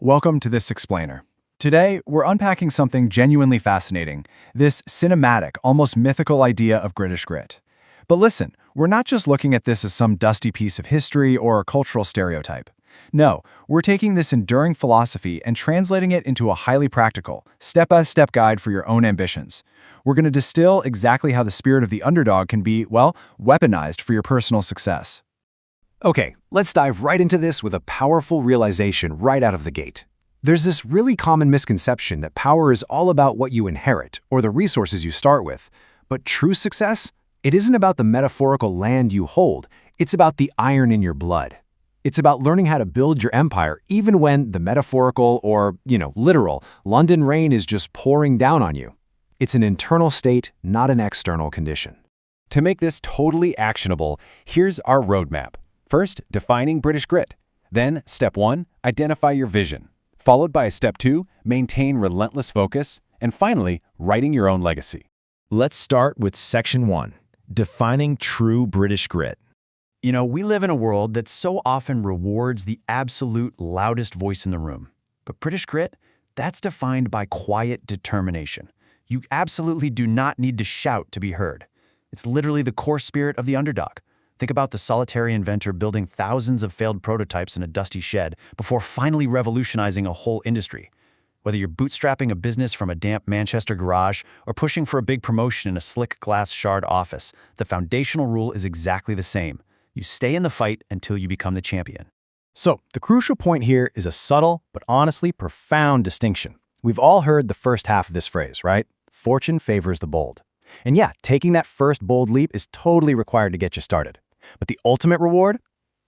Welcome to this explainer. Today, we're unpacking something genuinely fascinating, this cinematic, almost mythical idea of British grit. But listen, we're not just looking at this as some dusty piece of history or a cultural stereotype. No, we're taking this enduring philosophy and translating it into a highly practical, step-by-step guide for your own ambitions. We're going to distill exactly how the spirit of the underdog can be, well, weaponized for your personal success. Okay, let's dive right into this with a powerful realization right out of the gate. There's this really common misconception that power is all about what you inherit or the resources you start with. But true success? It isn't about the metaphorical land you hold. It's about the iron in your blood. It's about learning how to build your empire even when the metaphorical or, literal London rain is just pouring down on you. It's an internal state, not an external condition. To make this totally actionable, here's our roadmap. First, defining British grit. Then, step 1, identify your vision. Followed by step 2, maintain relentless focus. And finally, writing your own legacy. Let's start with section 1, defining true British grit. We live in a world that so often rewards the absolute loudest voice in the room. But British grit, that's defined by quiet determination. You absolutely do not need to shout to be heard. It's literally the core spirit of the underdog. Think about the solitary inventor building thousands of failed prototypes in a dusty shed before finally revolutionizing a whole industry. Whether you're bootstrapping a business from a damp Manchester garage or pushing for a big promotion in a slick glass shard office, the foundational rule is exactly the same. You stay in the fight until you become the champion. So, the crucial point here is a subtle but honestly profound distinction. We've all heard the first half of this phrase, right? Fortune favors the bold. And yeah, taking that first bold leap is totally required to get you started. But the ultimate reward?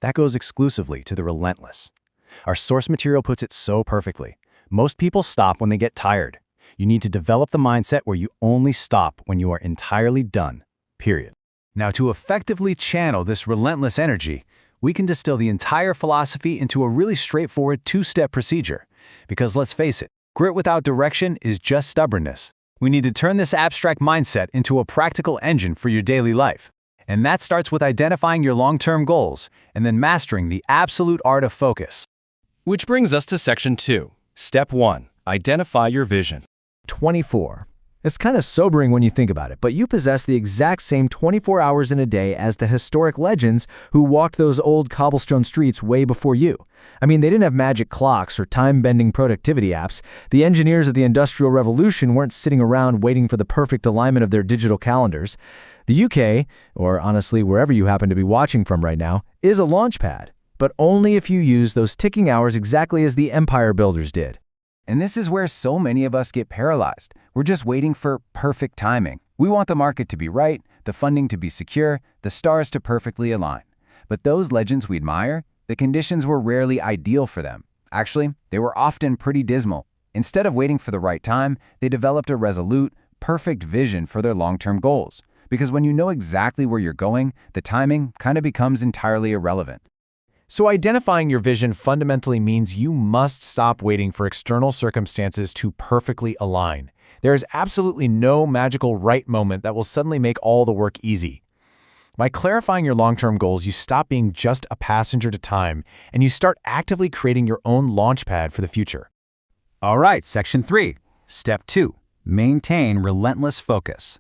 That goes exclusively to the relentless. Our source material puts it so perfectly. Most people stop when they get tired. You need to develop the mindset where you only stop when you are entirely done, period. Now, to effectively channel this relentless energy, we can distill the entire philosophy into a really straightforward two-step procedure. Because let's face it, grit without direction is just stubbornness. We need to turn this abstract mindset into a practical engine for your daily life. And that starts with identifying your long-term goals and then mastering the absolute art of focus. Which brings us to section 2. Step 1. Identify your vision. 24. It's kind of sobering when you think about it, but you possess the exact same 24 hours in a day as the historic legends who walked those old cobblestone streets way before you. They didn't have magic clocks or time-bending productivity apps. The engineers of the Industrial Revolution weren't sitting around waiting for the perfect alignment of their digital calendars. The UK, or honestly wherever you happen to be watching from right now, is a launchpad, but only if you use those ticking hours exactly as the empire builders did. And this is where so many of us get paralyzed. We're just waiting for perfect timing. We want the market to be right, the funding to be secure, the stars to perfectly align. But those legends we admire, the conditions were rarely ideal for them. Actually, they were often pretty dismal. Instead of waiting for the right time, they developed a resolute, perfect vision for their long-term goals. Because when you know exactly where you're going, the timing kind of becomes entirely irrelevant. So identifying your vision fundamentally means you must stop waiting for external circumstances to perfectly align. There is absolutely no magical right moment that will suddenly make all the work easy. By clarifying your long-term goals, you stop being just a passenger to time, and you start actively creating your own launchpad for the future. All right, section 3. Step 2. Maintain relentless focus.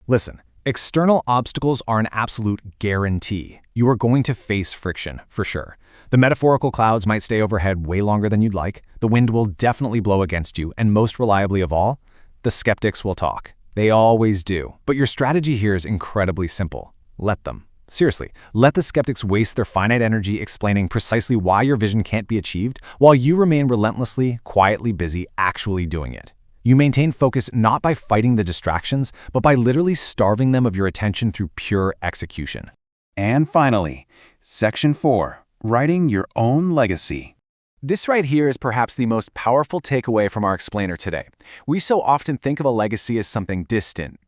Listen, external obstacles are an absolute guarantee. You are going to face friction, for sure. The metaphorical clouds might stay overhead way longer than you'd like. The wind will definitely blow against you, and most reliably of all, the skeptics will talk. They always do. But your strategy here is incredibly simple. Let them. Seriously, let the skeptics waste their finite energy explaining precisely why your vision can't be achieved, while you remain relentlessly, quietly busy actually doing it. You maintain focus not by fighting the distractions, but by literally starving them of your attention through pure execution. And finally, section 4. Writing your own legacy. This right here is perhaps the most powerful takeaway from our explainer today. We so often think of a legacy as something distant,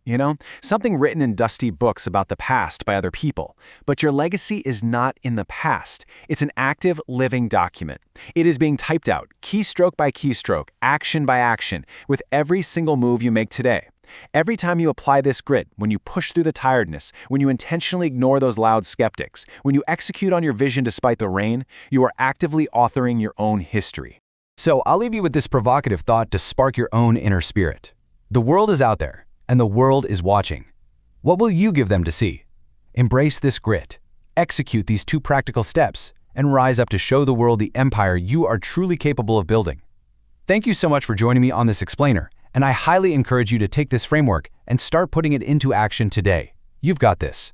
something written in dusty books about the past by other people. But your legacy is not in the past. It's an active, living document. It is being typed out, keystroke by keystroke, action by action, with every single move you make today. Every time you apply this grit, when you push through the tiredness, when you intentionally ignore those loud skeptics, when you execute on your vision despite the rain, you are actively authoring your own history. So I'll leave you with this provocative thought to spark your own inner spirit. The world is out there, and the world is watching. What will you give them to see? Embrace this grit, execute these 2 practical steps, and rise up to show the world the empire you are truly capable of building. Thank you so much for joining me on this explainer, and I highly encourage you to take this framework and start putting it into action today. You've got this.